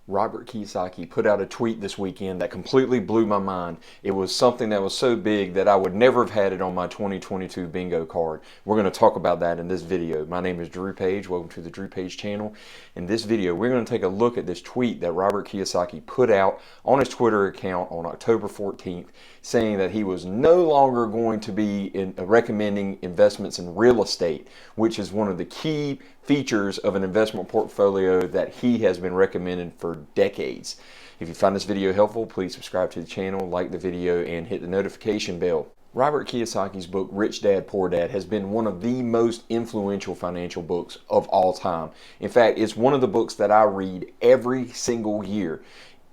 Robert Kiyosaki put out a tweet this weekend that completely blew my mind. It was something that was so big that I would never have had it on my 2022 bingo card. We're going to talk about that in this video. My name is Drew Page. Welcome to the Drew Page channel. In this video, we're going to take a look at this tweet that Robert Kiyosaki put out on his Twitter account on October 14th, saying that he was no longer going to be recommending investments in real estate, which is one of the key features of an investment portfolio that he has been recommending for decades. If you find this video helpful, please subscribe to the channel, like the video, and hit the notification bell. Robert Kiyosaki's book, Rich Dad, Poor Dad, has been one of the most influential financial books of all time. In fact, it's one of the books that I read every single year.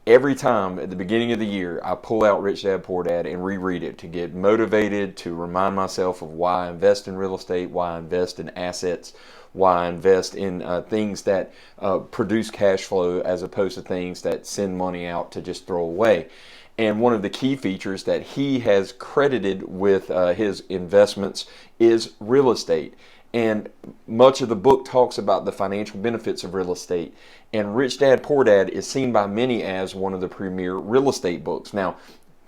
Every time at the beginning of the year, I pull out Rich Dad, Poor Dad and reread it to get motivated, to remind myself of why I invest in real estate, why I invest in assets, why I invest in things that produce cash flow as opposed to things that send money out to just throw away. And one of the key features that he has credited with his investments is real estate. And much of the book talks about the financial benefits of real estate. And Rich Dad, Poor Dad is seen by many as one of the premier real estate books. Now,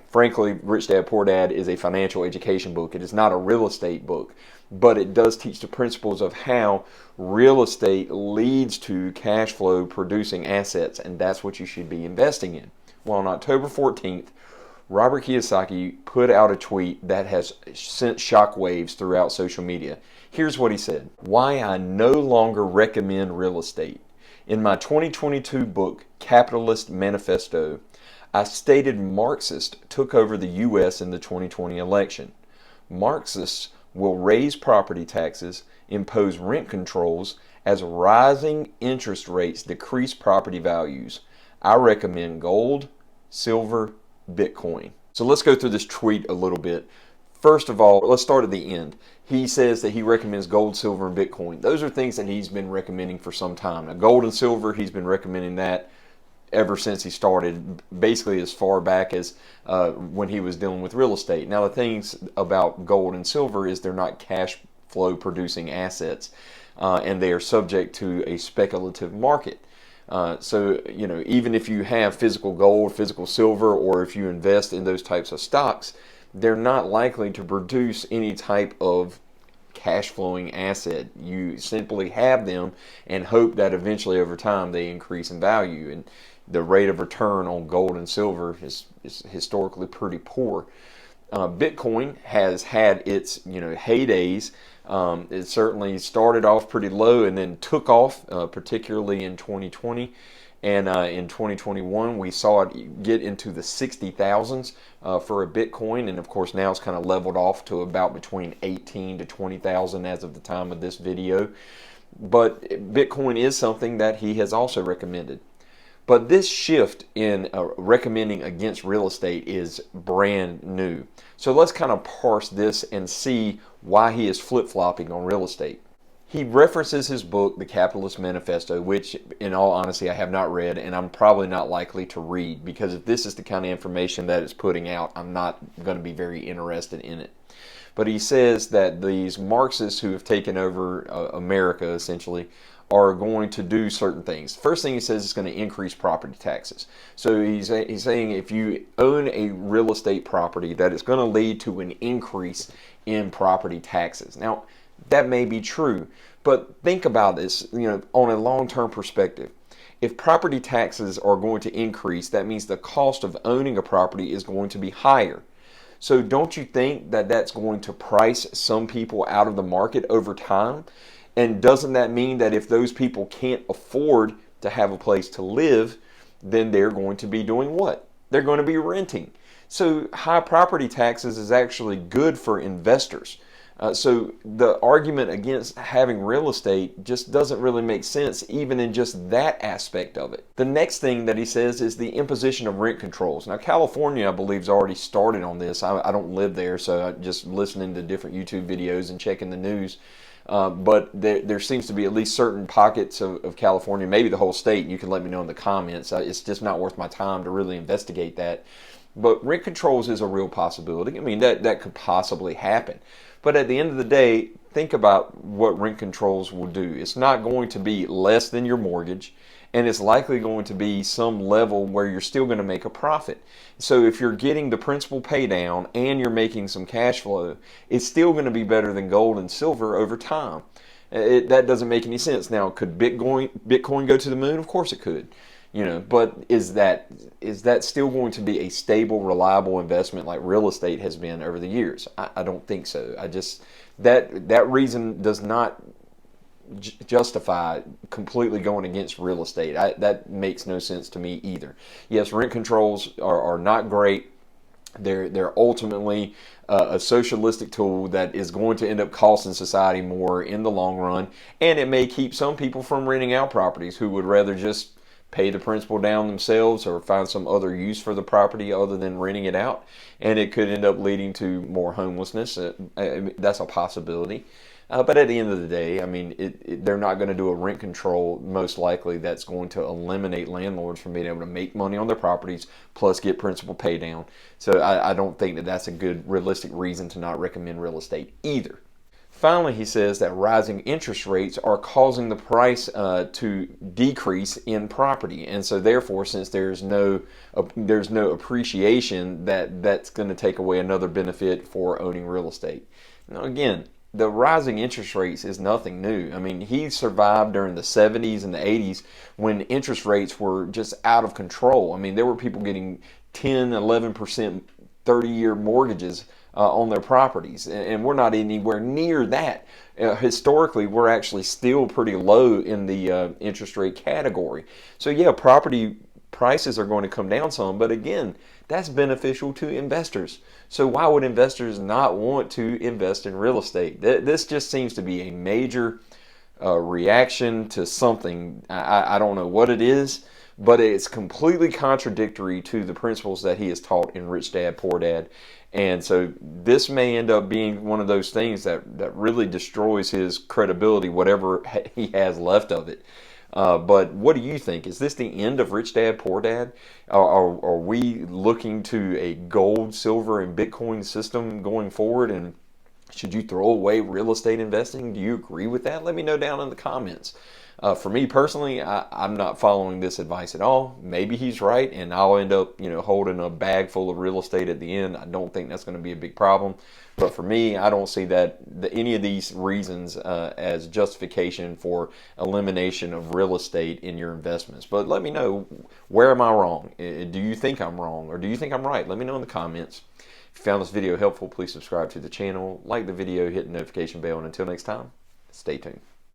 frankly, Rich Dad, Poor Dad is a financial education book. It is not a real estate book, but it does teach the principles of how real estate leads to cash flow producing assets, and that's what you should be investing in. Well, on October 14th, Robert Kiyosaki put out a tweet that has sent shockwaves throughout social media. Here's what he said: "Why I no longer recommend real estate. In my 2022 book, Capitalist Manifesto, I stated Marxists took over the U.S. in the 2020 election. Marxists will raise property taxes, impose rent controls, as rising interest rates decrease property values. I recommend gold, silver, Bitcoin." So let's go through this tweet a little bit. First of all, let's start at the end. He says that he recommends gold, silver, and Bitcoin. Those are things that he's been recommending for some time. Now, gold and silver, he's been recommending that ever since he started, basically as far back as when he was dealing with real estate. Now, the things about gold and silver is they're not cash flow producing assets, and they are subject to a speculative market. So, even if you have physical gold, physical silver, or if you invest in those types of stocks, they're not likely to produce any type of cash flowing asset. You simply have them and hope that eventually over time they increase in value. And the rate of return on gold and silver is historically pretty poor. Bitcoin has had its heydays. It certainly started off pretty low and then took off, particularly in 2020. And in 2021, we saw it get into the 60,000s for a Bitcoin. And of course, now it's kind of leveled off to about between 18 to 20,000 as of the time of this video. But Bitcoin is something that he has also recommended. But this shift in recommending against real estate is brand new. So let's kind of parse this and see why he is flip-flopping on real estate. He references his book, The Capitalist Manifesto, which, in all honesty, I have not read, and I'm probably not likely to read, because if this is the kind of information that it's putting out, I'm not going to be very interested in it. But he says that these Marxists who have taken over America, essentially, are going to do certain things. First thing he says is going to increase property taxes. So he's saying if you own a real estate property, that it's going to lead to an increase in property taxes. Now, that may be true, but think about this, on a long-term perspective. If property taxes are going to increase, that means the cost of owning a property is going to be higher. So don't you think that that's going to price some people out of the market over time? And doesn't that mean that if those people can't afford to have a place to live, then they're going to be doing what? They're going to be renting. So high property taxes is actually good for investors. So the argument against having real estate just doesn't really make sense, even in just that aspect of it. The next thing that he says is the imposition of rent controls. Now, California, I believe, has already started on this. I don't live there, so I'm just listening to different YouTube videos and checking the news. But there seems to be at least certain pockets of California, maybe the whole state. You can let me know in the comments. It's just not worth my time to really investigate that. But rent controls is a real possibility. I mean, that could possibly happen. But at the end of the day, think about what rent controls will do. It's not going to be less than your mortgage, and it's likely going to be some level where you're still going to make a profit. So if you're getting the principal pay down and you're making some cash flow, it's still going to be better than gold and silver over time. That doesn't make any sense. Now, could Bitcoin go to the moon? Of course it could. But is that still going to be a stable, reliable investment like real estate has been over the years? I don't think so. That reason does not justify completely going against real estate. That makes no sense to me either. Yes, rent controls are not great. They're ultimately a socialistic tool that is going to end up costing society more in the long run, and it may keep some people from renting out properties who would rather just pay the principal down themselves or find some other use for the property other than renting it out, and it could end up leading to more homelessness. That's a possibility. But at the end of the day, I mean, they're not going to do a rent control, most likely, that's going to eliminate landlords from being able to make money on their properties, plus get principal pay down. So I don't think that that's a good, realistic reason to not recommend real estate either. Finally, he says that rising interest rates are causing the price to decrease in property, and so therefore, since there's no appreciation, that's going to take away another benefit for owning real estate. Now, again, the rising interest rates is nothing new. I mean, he survived during the 70s and the 80s when interest rates were just out of control. I mean, there were people getting 10, 11%, 30-year mortgages on their properties, and we're not anywhere near that. Historically, we're actually still pretty low in the interest rate category. So yeah, property prices are going to come down some, but again, that's beneficial to investors. So why would investors not want to invest in real estate? This just seems to be a major reaction to something. I don't know what it is, but it's completely contradictory to the principles that he has taught in Rich Dad, Poor Dad. And so this may end up being one of those things that really destroys his credibility, whatever he has left of it. But what do you think? Is this the end of Rich Dad, Poor Dad? Are we looking to a gold, silver, and Bitcoin system going forward? And should you throw away real estate investing? Do you agree with that? Let me know down in the comments. For me personally, I'm not following this advice at all. Maybe he's right, and I'll end up, holding a bag full of real estate at the end. I don't think that's going to be a big problem. But for me, I don't see any of these reasons as justification for elimination of real estate in your investments. But let me know, where am I wrong? Do you think I'm wrong, or do you think I'm right? Let me know in the comments. If you found this video helpful, please subscribe to the channel, like the video, hit the notification bell, and until next time, stay tuned.